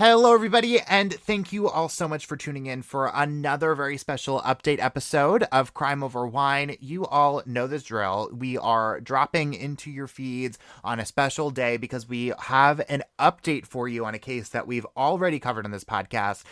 Hello, everybody, and thank you all so much for tuning in for another very special update episode of Crime Over Wine. You all know this drill. We are dropping into your feeds on a special day because we have an update for you on a case that we've already covered on this podcast.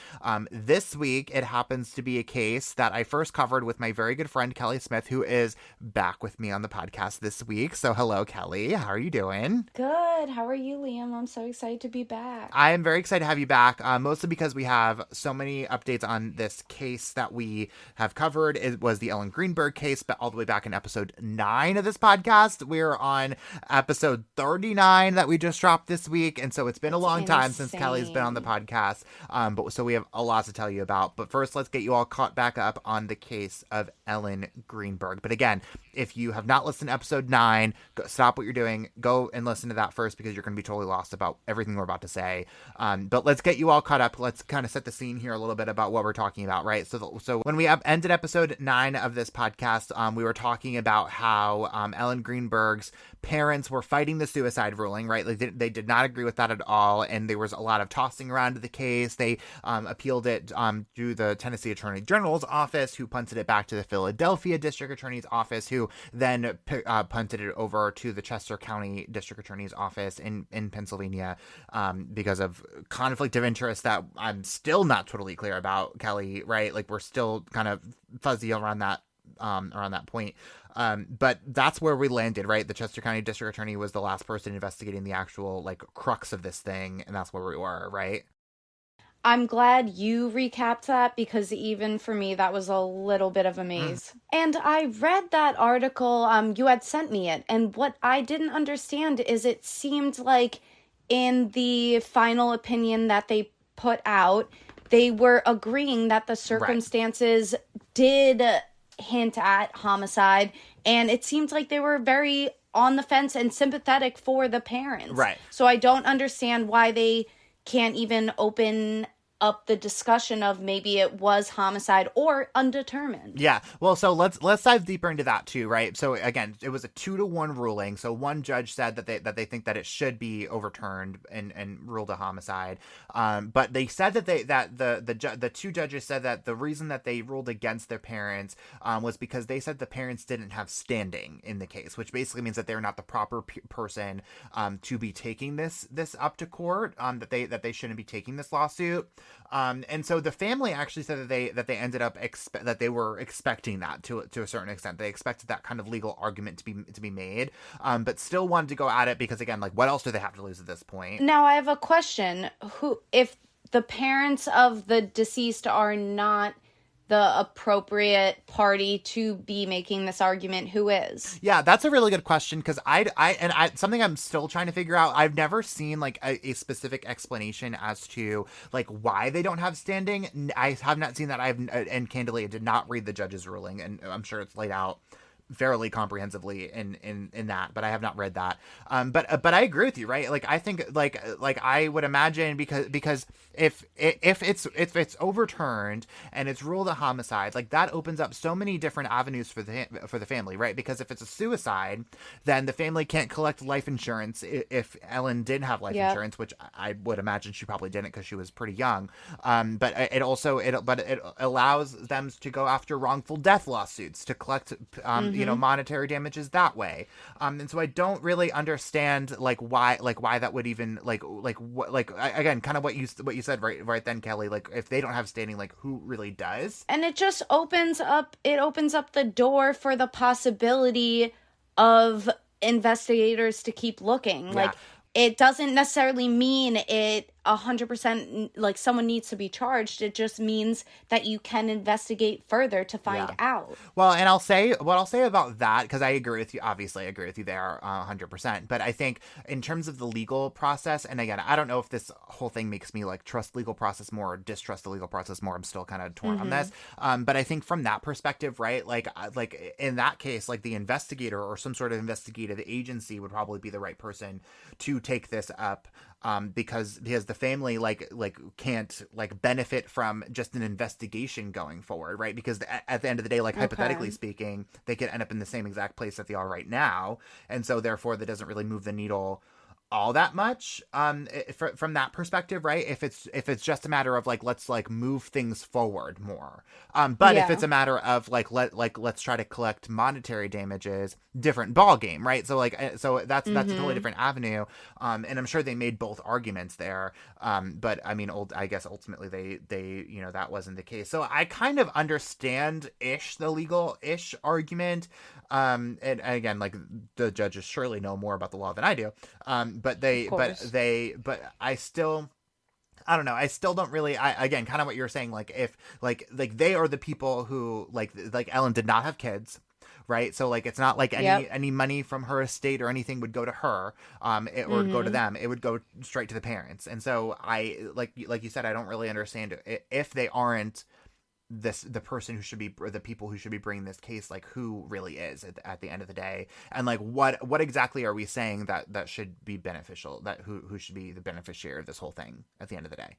This week, it happens to be a case that I first covered with my very good friend, Kelly Smith, who is back with me on the podcast this week. So hello, Kelly. How are you doing? Good. How are you, Liam? I'm so excited to be back. I am very excited to have you back, mostly because we have so many updates on this case that we have covered. It was the Ellen Greenberg case, but all the way back in episode 9 of this podcast. We're on episode 39 that we just dropped this week, and so it's been a long time since Kelly's been on the podcast, but so we have a lot to tell you about. But first, let's get you all caught back up on the case of Ellen Greenberg. But again, if you have not listened to episode 9, stop what you're doing, go and listen to that first because you're going to be totally lost about everything we're about to say. But let's get you all caught up. Let's kind of set the scene here a little bit about what we're talking about, right? So when we ended episode 9 of this podcast, we were talking about how Ellen Greenberg's parents were fighting the suicide ruling, right? Like they did not agree with that at all, and there was a lot of tossing around of the case. They appealed it to the Tennessee Attorney General's office, who punted it back to the Philadelphia District Attorney's office, who then punted it over to the Chester County District Attorney's office in Pennsylvania, because of conflict of interest that I'm still not totally clear about, Kelly, right? Like we're still kind of fuzzy around that point. But that's where we landed, right? The Chester County District Attorney was the last person investigating the actual like crux of this thing, and that's where we were, right? I'm glad you recapped that because even for me, that was a little bit of a maze. And I read that article, you had sent me it, and what I didn't understand is it seemed like in the final opinion that they put out, they were agreeing that the circumstances did hint at homicide, and it seemed like they were very on the fence and sympathetic for the parents. Right. So I don't understand why they can't even open up the discussion of maybe it was homicide or undetermined. Yeah. Well, so let's dive deeper into that too, right? So again, it was a 2-1 ruling. So one judge said that they think that it should be overturned and ruled a homicide. But they said that the two judges said that the reason that they ruled against their parents was because they said the parents didn't have standing in the case, which basically means that they're not the proper person to be taking this up to court. That they shouldn't be taking this lawsuit. And so the family actually said that they ended up that they were expecting that to a certain extent. They expected that kind of legal argument to be made, but still wanted to go at it because, again, like, what else do they have to lose at this point? Now I have a question: if the parents of the deceased are not the appropriate party to be making this argument, who is? Yeah, that's a really good question because I something I'm still trying to figure out. I've never seen like a specific explanation as to like why they don't have standing. I have not seen that. And candidly, I did not read the judge's ruling, and I'm sure it's laid out fairly comprehensively in that, but I have not read that. But I agree with you, right? Like I think like I would imagine because if it's overturned and it's ruled a homicide, like that opens up so many different avenues for the family, right? Because if it's a suicide, then the family can't collect life insurance if Ellen did have life insurance, which I would imagine she probably didn't because she was pretty young. But it allows them to go after wrongful death lawsuits to collect monetary damages that way. And so I don't really understand why that would even again, kind of what you said right then, Kelly, like if they don't have standing, like who really does? And it just opens up the door for the possibility of investigators to keep looking. Like it doesn't necessarily mean it 100% like someone needs to be charged. It just means that you can investigate further to find out. Well, and I'll say about that, because I agree with you. Obviously, I agree with you there 100%. But I think in terms of the legal process, and again, I don't know if this whole thing makes me like trust legal process more or distrust the legal process more. I'm still kind of torn on this. But I think from that perspective, right, like in that case, like the investigator or some sort of investigative agency would probably be the right person to take this up. Because the family can't benefit from just an investigation going forward, right? Because at the end of the day, hypothetically speaking, they could end up in the same exact place that they are right now, and so therefore that doesn't really move the needle all that much from that perspective, right? If it's just a matter of like let's like move things forward more, but if Yeah. it's a matter of let's try to collect monetary damages, different ball game, right? So so that's a totally Mm-hmm. different avenue, and I'm sure they made both arguments there, but I mean I guess ultimately they that wasn't the case. So I kind of understand the legal ish argument, and again, like the judges surely know more about the law than I do, Of course. but I don't know. I still don't really. Again, kind of what you're saying. Like if like they are the people who like Ellen did not have kids, right? So like it's not like Yep. any money from her estate or anything would go to her, or go to Mm-hmm. them. It would go straight to the parents. And so I like you said, I don't really understand if they aren't the person who should be, or the people who should be bringing this case, like who really is at the end of the day, and like what exactly are we saying that should be beneficial, that who should be the beneficiary of this whole thing at the end of the day.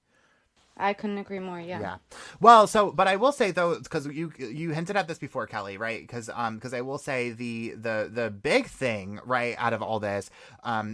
I couldn't agree more. Yeah. Yeah. Well, so but I will say though, because you hinted at this before, Kelly, right? Because I will say the big thing, right, out of all this,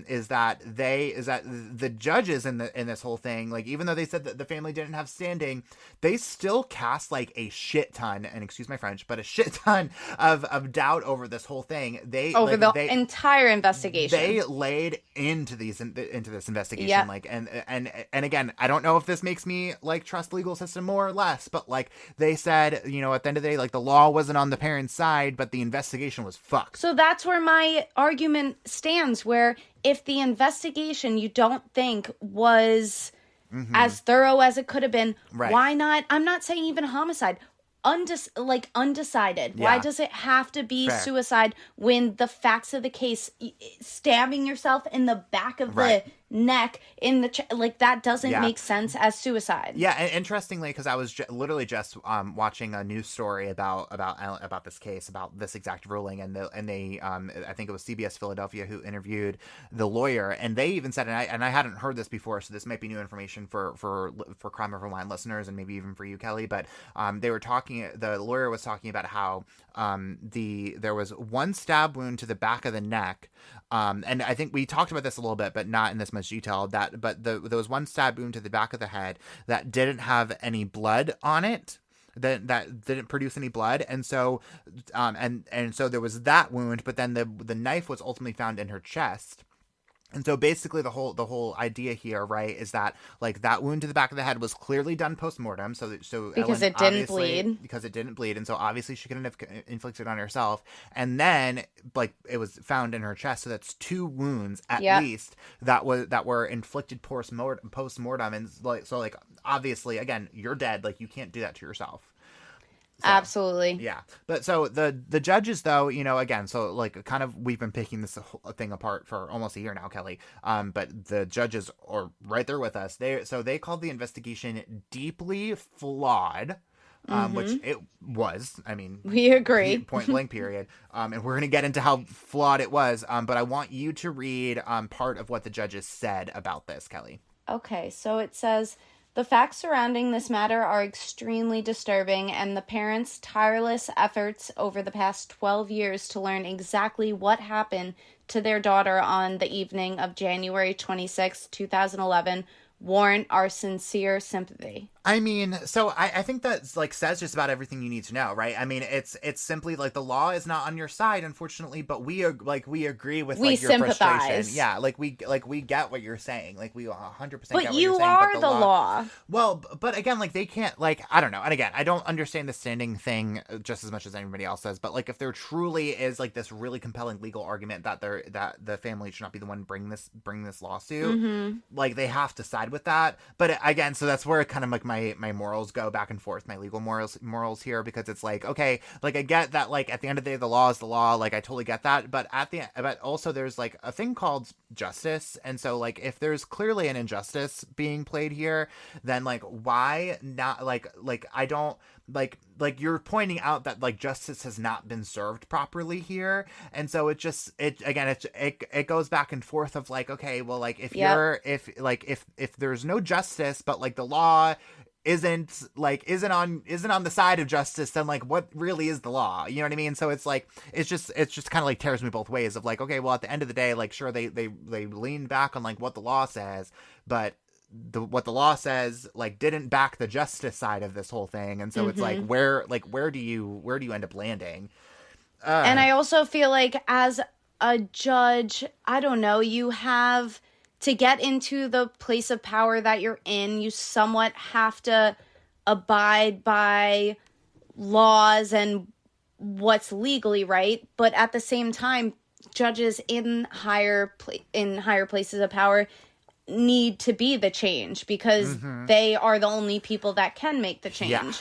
is that the judges in this whole thing, like even though they said that the family didn't have standing, they still cast like a shit ton, and excuse my French, but a shit ton of doubt over this whole thing. Over the entire investigation. They laid into this investigation, Yep. like and again, I don't know if this makes me like trust the legal system more or less, but like they said, at the end of the day, like the law wasn't on the parents' side, but the investigation was fucked. So that's where my argument stands, where if the investigation you don't think was as thorough as it could have been, Right. why not? I'm not saying even homicide. Undecided. Why Yeah. does it have to be Fair. suicide when the facts of the case, stabbing yourself in the back of Right. the neck, in the like that doesn't Yeah. make sense as suicide? Yeah, and interestingly, because I was literally just watching a news story about this case, about this exact ruling, and they I think it was CBS Philadelphia who interviewed the lawyer, and they even said, and I hadn't heard this before, so this might be new information for Crime Over Wine listeners, and maybe even for you, Kelly, but they were talking. The lawyer was talking about how there was one stab wound to the back of the neck. And I think we talked about this a little bit, but not in this much detail. But there was one stab wound to the back of the head that didn't have any blood on it. That didn't produce any blood, and so, and so there was that wound. But then the knife was ultimately found in her chest. And so basically the whole idea here, right, is that like that wound to the back of the head was clearly done post-mortem. So Because Ellen it didn't bleed. because it didn't bleed. And so obviously she couldn't have inflicted on herself. And then like it was found in her chest. So that's two wounds at Yep. least that were inflicted post-mortem. And like obviously, again, you're dead. Like you can't do that to yourself. So, Absolutely. yeah. But so the judges, though, again, so like kind of we've been picking this whole thing apart for almost a year now, Kelly. But the judges are right there with us. They called the investigation deeply flawed. Which it was. I mean, We agree. point blank, period. And we're gonna get into how flawed it was. But I want you to read part of what the judges said about this, Kelly. Okay, so it says the facts surrounding this matter are extremely disturbing, and the parents' tireless efforts over the past 12 years to learn exactly what happened to their daughter on the evening of January 26, 2011, warrant our sincere sympathy. I mean, so I think that like says just about everything you need to know, right? I mean, it's simply like the law is not on your side, unfortunately, but we agree with We like your sympathize. frustration. Yeah, like we get what you're saying. Like we 100% get But what you you're saying. are but the law. Well, but again, like they can't like I don't know. And again, I don't understand the standing thing just as much as anybody else does. But like if there truly is like this really compelling legal argument that the family should not be the one bringing this lawsuit, like they have to side with that. But again, so that's where it kind of like my morals go back and forth, my legal morals here, because it's like, okay, like I get that like at the end of the day the law is the law, like I totally get that, but but also there's like a thing called justice, and so like if there's clearly an injustice being played here, then like why not like I don't like you're pointing out that like justice has not been served properly here, and so it goes back and forth of like, okay, well like if Yep. you're if there's no justice but like the law isn't on the side of justice, then like what really is the law? You know what I mean? So it's like it's just kind of like tears me both ways of like, okay, well at the end of the day, like sure they lean back on like what the law says, but what the law says like didn't back the justice side of this whole thing, and so it's like where do you end up landing? And I also feel like as a judge, I don't know, you have to get into the place of power that you're in, you somewhat have to abide by laws and what's legally right. But at the same time, judges in higher places of power need to be the change because they are the only people that can make the change. Yeah.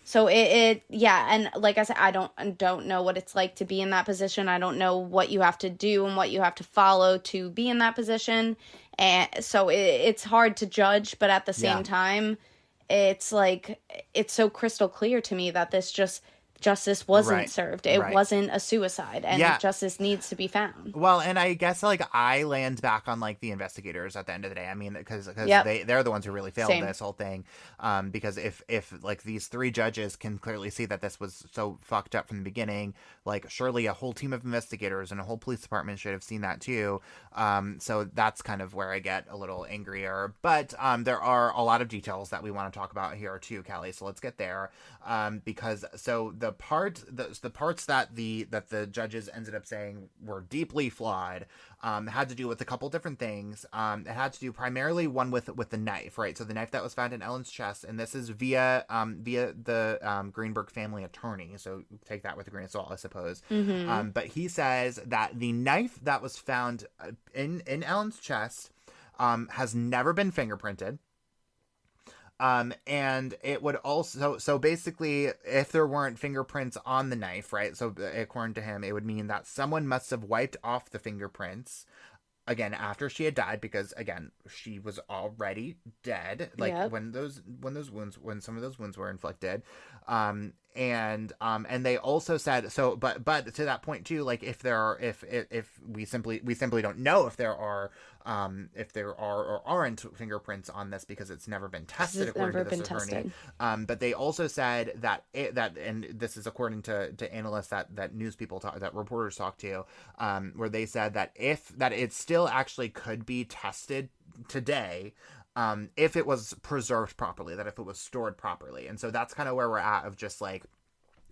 So and like I said, I don't know what it's like to be in that position. I don't know what you have to do and what you have to follow to be in that position. And so it's hard to judge, but at the same time, it's like, it's so crystal clear to me that justice wasn't served. It wasn't a suicide, and justice needs to be found. Well, and I guess like I land back on like the investigators at the end of the day. I mean, because they're the ones who really failed this whole thing. Because if like these three judges can clearly see that this was so fucked up from the beginning, like surely a whole team of investigators and a whole police department should have seen that too. So that's kind of where I get a little angrier. But there are a lot of details that we want to talk about here too, Callie. So let's get there. Because so the parts that the judges ended up saying were deeply flawed had to do with a couple different things. It had to do primarily one with the knife, right? So the knife that was found in Ellen's chest, and this is via the Greenberg family attorney. So take that with a grain of salt, I suppose. But he says that the knife that was found in Ellen's chest has never been fingerprinted. And it would also, so basically, if there weren't fingerprints on the knife, right? So according to him, it would mean that someone must have wiped off the fingerprints again after she had died, because again, she was already dead, like when some of those wounds were inflicted. And they also said so, but to that point too, like if we simply don't know if there are or aren't fingerprints on this because it's never been tested according to this attorney. But they also said that and this is according to analysts that reporters talk to, where they said that it still actually could be tested today, if it was preserved properly, that if it was stored properly. And so that's kind of where we're at, of just like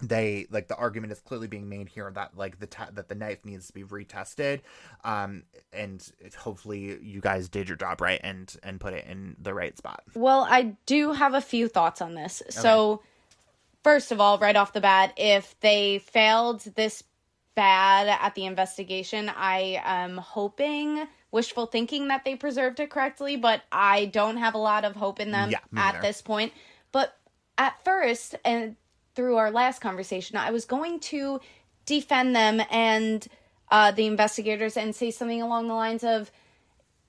the argument is clearly being made here that like that the knife needs to be retested, and hopefully you guys did your job right and put it in the right spot. Well, I do have a few thoughts on this. Okay. So first of all, right off the bat, if they failed this bad at the investigation, I am hoping, wishful thinking, that they preserved it correctly, but I don't have a lot of hope in them at this point. But at first, and through our last conversation, I was going to defend them and the investigators and say something along the lines of,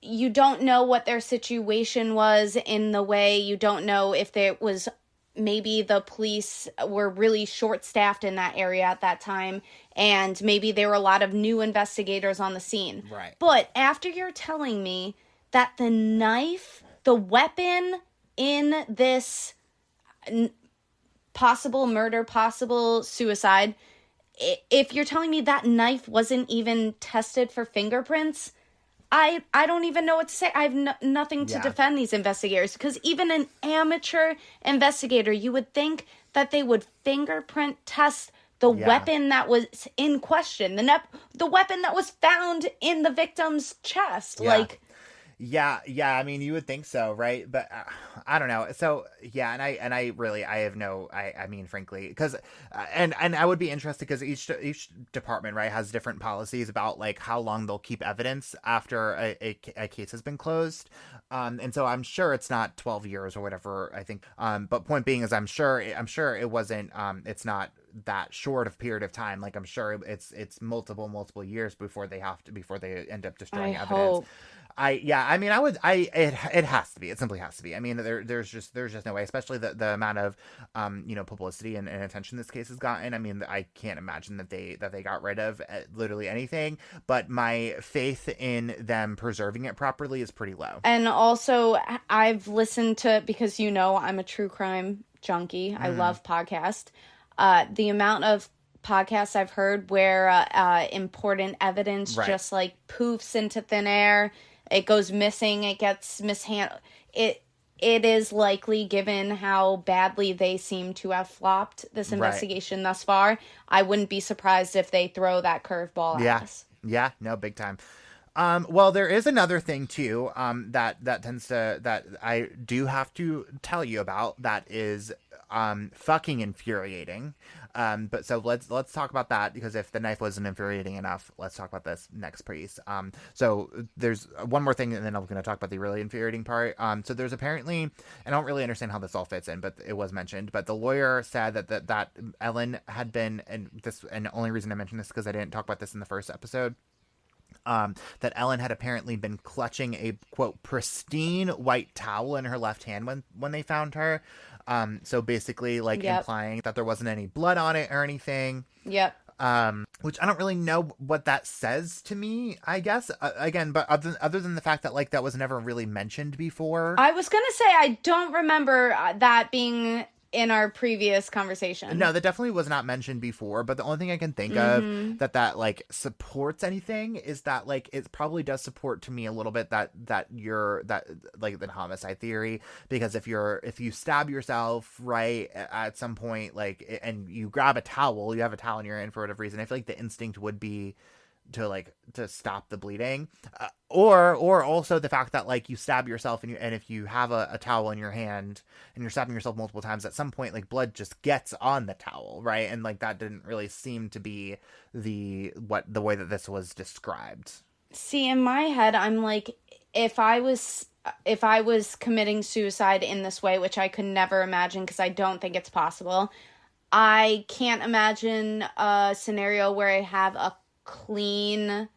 you don't know what their situation was, in the way you don't know if there was, maybe the police were really short-staffed in that area at that time, and maybe there were a lot of new investigators on the scene. Right. But after you're telling me that the knife, the weapon in this possible murder, possible suicide, if you're telling me that knife wasn't even tested for fingerprints, I don't even know what to say. I have nothing to defend these investigators, because even an amateur investigator, you would think that they would fingerprint test the weapon that was in question, the weapon that was found in the victim's chest. Yeah, I mean, you would think so, right? But I don't know. So yeah, and I really, I have no, I mean, frankly, because and I would be interested, because each department, right, has different policies about like how long they'll keep evidence after a case has been closed. And so I'm sure it's not 12 years or whatever, I think. But point being is I'm sure it wasn't, it's not that short of period of time. Like I'm sure it's multiple years before they end up destroying evidence. It has to be. It simply has to be. I mean, there's just no way, especially the amount of, publicity and attention this case has gotten. I mean, I can't imagine that they got rid of literally anything, but my faith in them preserving it properly is pretty low. And also, I've listened to, because I'm a true crime junkie. I love podcasts. The amount of podcasts I've heard where important evidence just like poofs into thin air, it goes missing, it gets mishandled. It is likely, given how badly they seem to have flopped this investigation thus far, I wouldn't be surprised if they throw that curveball at us. Yeah, no, big time. Well, there is another thing too, that I do have to tell you about that is, fucking infuriating. But so let's talk about that, because if the knife wasn't infuriating enough, let's talk about this next piece. So there's one more thing, and then I'm going to talk about the really infuriating part. So there's apparently, I don't really understand how this all fits in, but it was mentioned, but the lawyer said that Ellen had been, and the only reason I mentioned this because I didn't talk about this in the first episode, that Ellen had apparently been clutching a, quote, pristine white towel in her left hand when they found her. So basically, like, implying that there wasn't any blood on it or anything. Yep. Which I don't really know what that says to me, I guess. Again, but other than the fact that, like, that was never really mentioned before. I was going to say, I don't remember that being in our previous conversation. No, that definitely was not mentioned before, but the only thing I can think of that like supports anything is that, like, it probably does support to me a little bit that like the homicide theory, because if you stab yourself right at some point, like, and you grab a towel, you have a towel in your hand for whatever reason, I feel like the instinct would be to stop the bleeding, or also the fact that, like, you stab yourself and if you have a towel in your hand and you're stabbing yourself multiple times, at some point, like, blood just gets on the towel, right? And, like, that didn't really seem to be the way that this was described. See, in my head, I'm like, if I was committing suicide in this way, which I could never imagine because I don't think it's possible, I can't imagine a scenario where I have a clean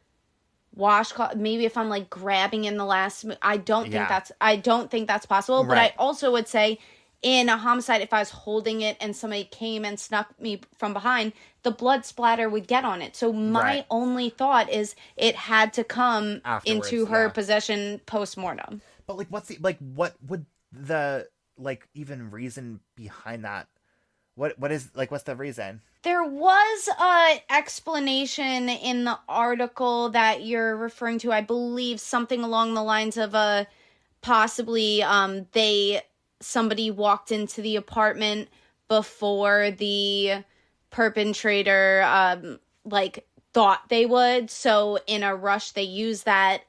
washcloth. Maybe if I'm, like, grabbing in the last, I don't think that's possible. But I also would say, in a homicide, if I was holding it and somebody came and snuck me from behind, the blood splatter would get on it. So my only thought is it had to come afterwards, into her possession post-mortem. But, like, what would the, like, even reason behind that? What's the reason? There was a explanation in the article that you're referring to, I believe, something along the lines of possibly somebody walked into the apartment before the perpetrator thought they would, so in a rush they used that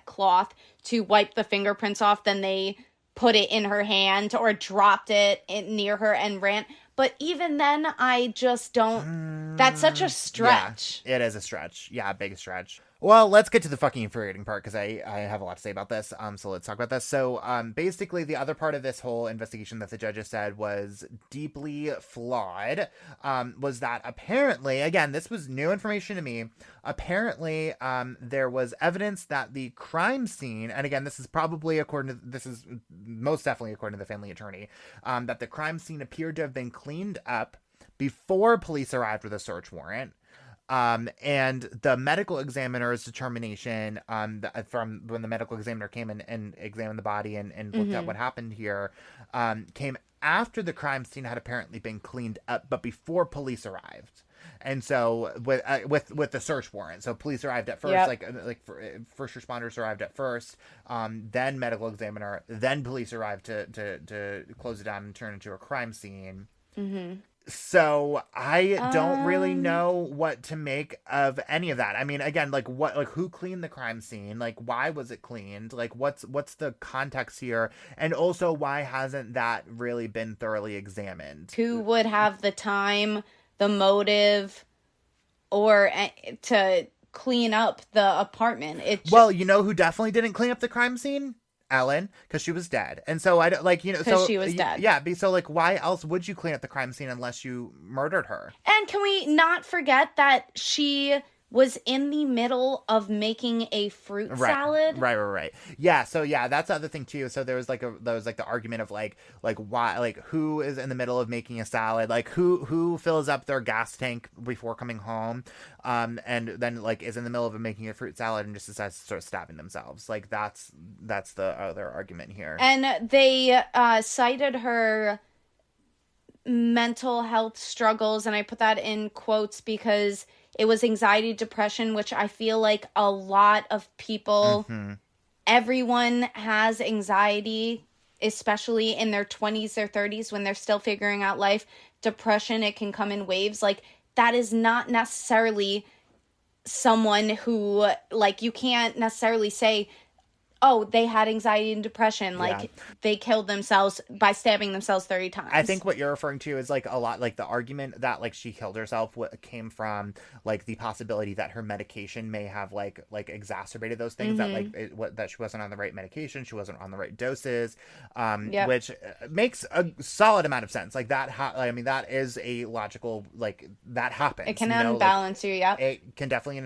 cloth to wipe the fingerprints off, then they put it in her hand or dropped it near her and ran. But even then, I just don't... That's such a stretch. Yeah, it is a stretch. Yeah, a big stretch. Well, let's get to the fucking infuriating part, because I have a lot to say about this. So let's talk about this. So basically, the other part of this whole investigation that the judges said was deeply flawed was that apparently, again, this was new information to me, apparently there was evidence that the crime scene, and again, this is most definitely according to the family attorney, that the crime scene appeared to have been cleaned up before police arrived with a search warrant. And the medical examiner's determination, from when the medical examiner came in and examined the body and looked at what happened here, came after the crime scene had apparently been cleaned up, but before police arrived. And so with the search warrant, so police arrived at first, first responders arrived at first, then medical examiner, then police arrived to close it down and turn it into a crime scene. Mm-hmm. So I don't really know what to make of any of that. I mean, again, who cleaned the crime scene? Like, why was it cleaned? Like, what's the context here? And also, why hasn't that really been thoroughly examined? Who would have the time, the motive, or to clean up the apartment? Well, you know who definitely didn't clean up the crime scene? Ellen, because she was dead. And so I don't, because she was dead. Yeah, so, like, why else would you clean up the crime scene unless you murdered her? And can we not forget that she was in the middle of making a fruit salad. Right. Yeah. So yeah, that's the other thing too. So there was the argument of like why, like who is in the middle of making a salad, like who fills up their gas tank before coming home, and then like is in the middle of making a fruit salad and just decides to start stabbing themselves. Like that's the other argument here. And they cited her mental health struggles, and I put that in quotes because it was anxiety, depression, which I feel like a lot of people, everyone has anxiety, especially in their 20s or 30s when they're still figuring out life. Depression, it can come in waves. Like, that is not necessarily someone who, like, you can't necessarily say, oh, they had anxiety and depression. Like, they killed themselves by stabbing themselves 30 times. I think what you're referring to is, like, a lot, like, the argument that, like, she killed herself came from, like, the possibility that her medication may have, like exacerbated those things, that, like, that she wasn't on the right medication, she wasn't on the right doses, which makes a solid amount of sense. Like, that, I mean, that is a logical, like, that happens. It can unbalance you, It can definitely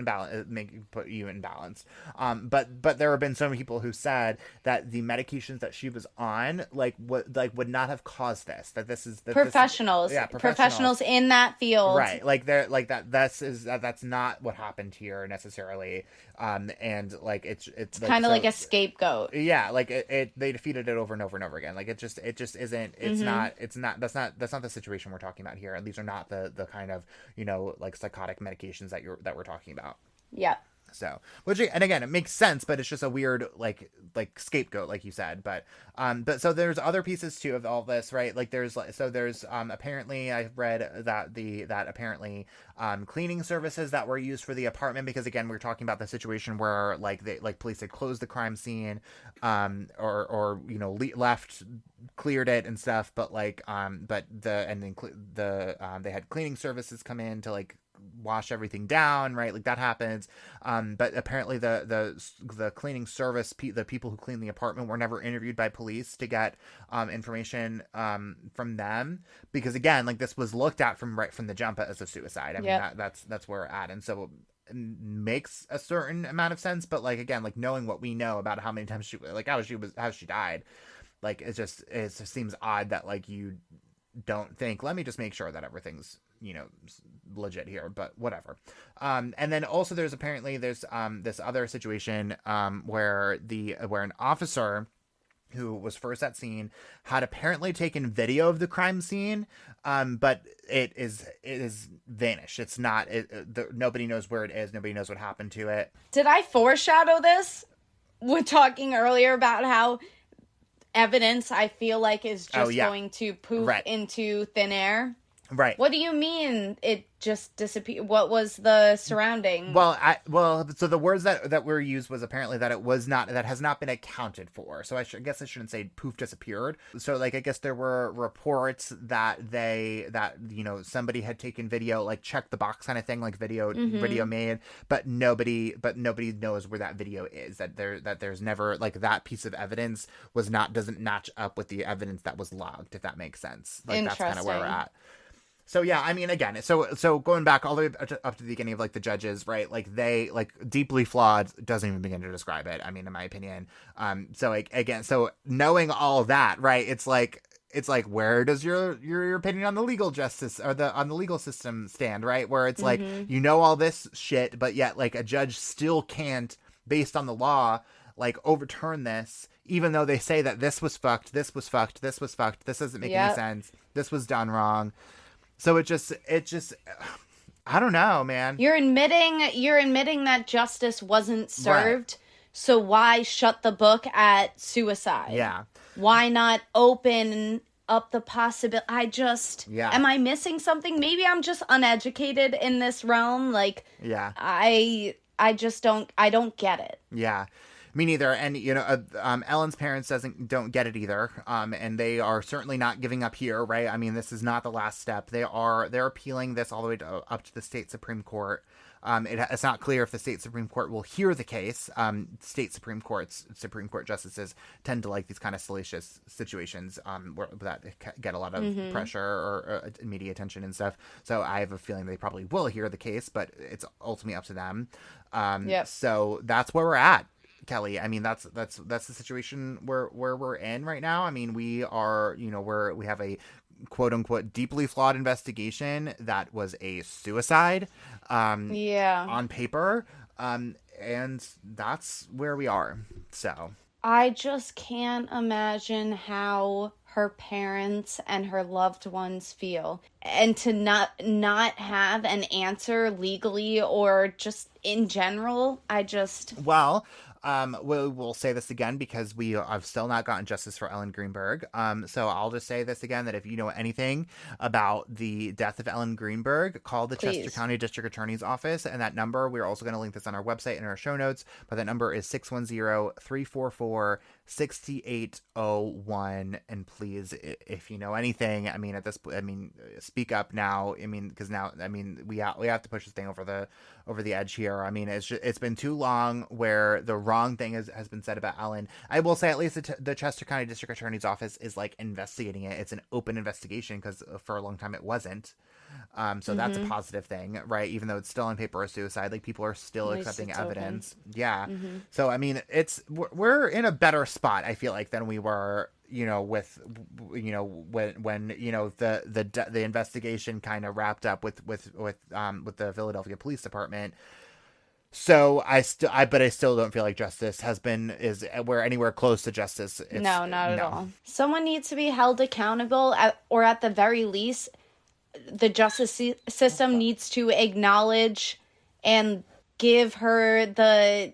put you in balance. But there have been so many people who said that the medications that she was on would not have caused this. That this is professionals in that field, right? Like they're like that. That's not what happened here necessarily. And like it's kind of like a scapegoat. Yeah, like they defeated it over and over and over again. Like it just isn't. It's not. That's not the situation we're talking about here. And these are not the kind of, you know, like psychotic medications that we're talking about. Yeah. So, which, and again, it makes sense, but it's just a weird, like scapegoat, like you said. But so there's other pieces too of all this, right? Like there's apparently I read that apparently cleaning services that were used for the apartment, because again, we're talking about the situation where police had closed the crime scene, or you know, cleared it and stuff, but they had cleaning services come in to like wash everything down, right? Like that happens. But apparently the cleaning service, the people who clean the apartment, were never interviewed by police to get information from them, because again, like this was looked at right from the jump as a suicide. I mean, that's where we're at. And so it makes a certain amount of sense, but like again, like knowing what we know about how many times how she died, like it just seems odd that like you don't think, let me just make sure that everything's, you know, legit here, but whatever. And then also there's this other situation where an officer who was first at scene had apparently taken video of the crime scene, but it is vanished. It's not, nobody knows where it is. Nobody knows what happened to it. Did I foreshadow this? We're talking earlier about how evidence, I feel like, is just going to poof into thin air. Right. What do you mean it just disappeared? What was the surrounding? Well, so the words that were used was apparently that that has not been accounted for. So I guess I shouldn't say poof disappeared. So like I guess there were reports that you know, somebody had taken video, like check the box kind of thing, like video made, but nobody knows where that video is. That there's never, like, that piece of evidence doesn't match up with the evidence that was logged, if that makes sense. Like that's kind of where we're at. So yeah, I mean, again, so going back all the way up to the beginning of like the judges, right? Like they, like, deeply flawed doesn't even begin to describe it. I mean, in my opinion. So like again, so knowing all that, right? It's like where does your opinion on the legal justice or on the legal system stand, right? Where it's like, you know, all this shit, but yet like a judge still can't, based on the law, like overturn this, even though they say that this was fucked, this doesn't make any sense, this was done wrong. So it just, I don't know, man. You're admitting that justice wasn't served. Right. So why shut the book at suicide? Yeah. Why not open up the possibility? Am I missing something? Maybe I'm just uneducated in this realm. Like, I don't get it. Yeah. Me neither. And, you know, Ellen's parents don't get it either. And they are certainly not giving up here, right? I mean, this is not the last step. They're appealing this all the way up to the state Supreme Court. It's not clear if the state Supreme Court will hear the case. State Supreme Court justices tend to like these kind of salacious situations that get a lot of pressure or media attention and stuff. So I have a feeling they probably will hear the case, but it's ultimately up to them. So that's where we're at, Kelly. I mean, that's the situation where we're in right now. I mean, we are, we have a quote unquote deeply flawed investigation that was a suicide on paper, and that's where we are. So I just can't imagine how her parents and her loved ones feel, and to not have an answer legally or just in general. We'll say this again because we have still not gotten justice for Ellen Greenberg. So I'll just say this again, that if you know anything about the death of Ellen Greenberg, call the Chester County District Attorney's Office. And that number, we're also going to link this on our website and our show notes, but that number is 610-344-6801. And please, if you know anything, speak up now. Because now, we have to push this thing over the edge here. It's been too long where the wrong thing has been said about Ellen. I will say at least the Chester County District Attorney's Office is like investigating it. It's an open investigation because for a long time it wasn't. So that's a positive thing, right? Even though it's still on paper a suicide, like people are still accepting evidence. Open. Yeah. So we're in a better spot, I feel like, than we were, when the investigation kind of wrapped up with the Philadelphia Police Department. So I still don't feel like justice we're anywhere close to justice. No, not at all. Someone needs to be held accountable, or at the very least, the justice system needs to acknowledge and give her they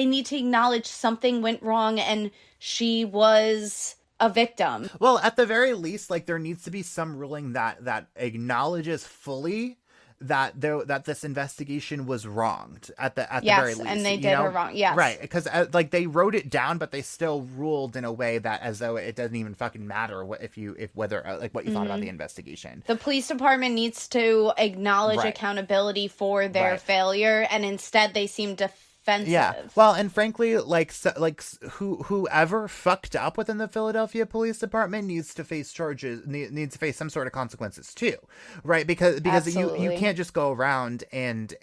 need to acknowledge something went wrong and she was a victim. Well, at the very least, like, there needs to be some ruling that acknowledges fully that this investigation was wronged at the very least. And they did her wrong. Yes. Right. Because they wrote it down, but they still ruled in a way that as though it doesn't even fucking matter what you thought about the investigation. The police department needs to acknowledge accountability for their failure, and instead they seem defensive. Yeah. Well, and frankly, whoever fucked up within the Philadelphia Police Department needs to face charges, needs to face some sort of consequences too, right? Because you can't just go around and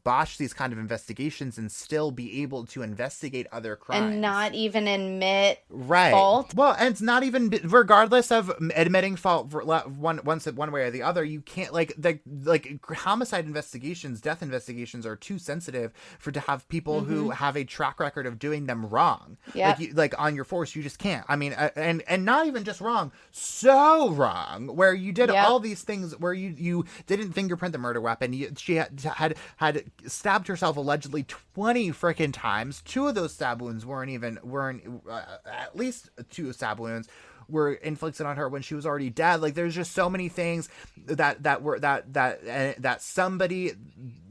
botch these kind of investigations and still be able to investigate other crimes and not even admit fault. Well, and it's not even regardless of admitting fault for one way or the other. You can't homicide investigations, death investigations are too sensitive to have people who have a track record of doing them wrong. Yeah. Like on your force, you just can't. And not even just wrong, so wrong, where you did all these things where you didn't fingerprint the murder weapon. She had stabbed herself allegedly 20 freaking times. Two of those stab wounds at least two stab wounds were inflicted on her when she was already dead. Like, there's just so many things that somebody,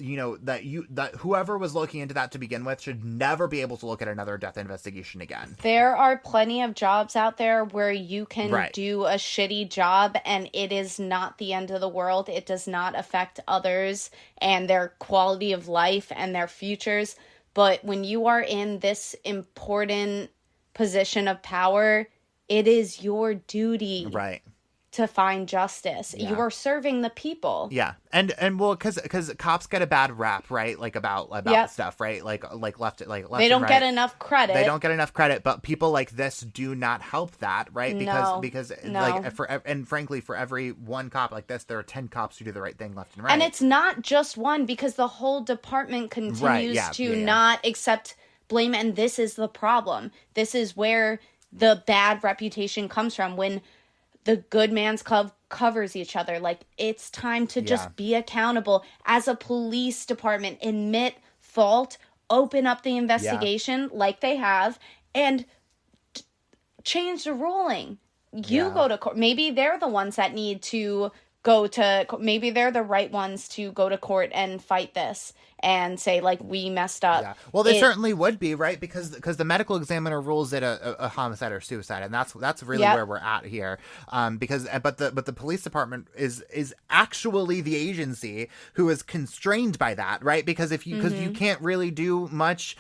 that whoever was looking into that to begin with should never be able to look at another death investigation again. There are plenty of jobs out there where you can do a shitty job and it is not the end of the world. It does not affect others and their quality of life and their futures. But when you are in this important position of power, it is your duty to find justice. Yeah. You are serving the people. Yeah. And well, because cops get a bad rap, right? Like about stuff, right? Like left they don't get enough credit. They don't get enough credit, but people like this do not help that, right? Because frankly, for every one cop like this, there are 10 cops who do the right thing left and right. And it's not just one, because the whole department continues to not accept blame, and this is the problem. This is where the bad reputation comes from, when the good man's club covers each other. Like, it's time to just be accountable as a police department, admit fault, open up the investigation like they have, and change the ruling. You go to court. Maybe they're the ones that need to maybe they're the right ones to go to court and fight this and say, like, we messed up. Yeah. Well, they certainly would be, right? Because the medical examiner rules it a homicide or suicide, and that's really where we're at here. But the police department is actually the agency who is constrained by that, right? Because you can't really do much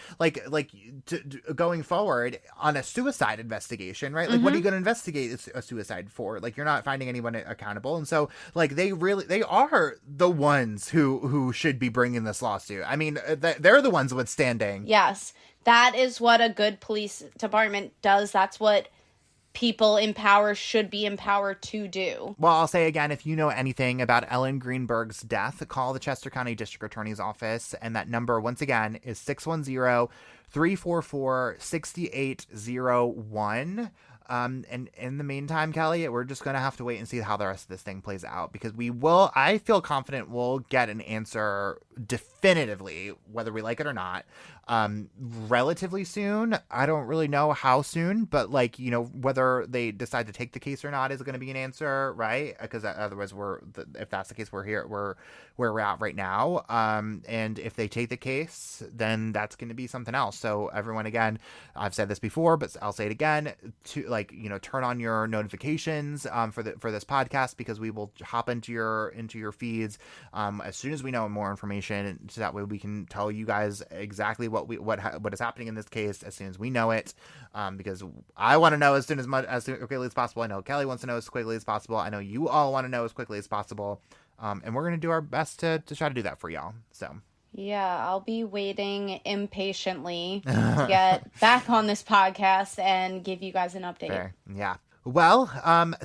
going forward on a suicide investigation, right? Like, what are you going to investigate a suicide for? Like, you're not finding anyone accountable, and so like they are the ones who should be bringing this lawsuit. I mean, they're the ones withstanding. Yes, that is what a good police department does. That's what people in power should be empowered to do. Well, I'll say again, if you know anything about Ellen Greenberg's death, call the Chester County District Attorney's Office. And that number, once again, is 610-344-6801. And in the meantime, Kelly, we're just going to have to wait and see how the rest of this thing plays out, because I feel confident we'll get an answer definitively, whether we like it or not, relatively soon. I don't really know how soon, but whether they decide to take the case or not is going to be an answer, right? Because otherwise if that's the case, we're where we're at right now. And if they take the case, then that's going to be something else. So everyone, again, I've said this before, but I'll say it again, to turn on your notifications for this podcast, because we will hop into your feeds as soon as we know more information, so that way we can tell you guys exactly what is happening in this case as soon as we know it, because I want to know as quickly as possible. I know Kelly wants to know as quickly as possible. I know you all want to know as quickly as possible, and we're going to do our best to try to do that for y'all. So yeah, I'll be waiting impatiently to get back on this podcast and give you guys an update. Fair. Yeah. Well,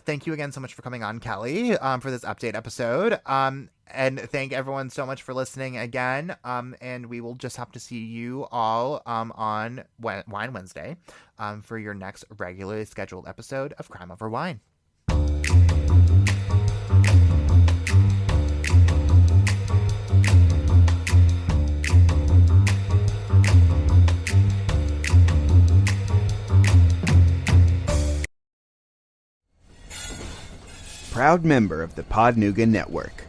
thank you again so much for coming on, Kelly, for this update episode. And thank everyone so much for listening again. And we will just have to see you all on Wine Wednesday for your next regularly scheduled episode of Crime Over Wine. Proud member of the Podnuga Network.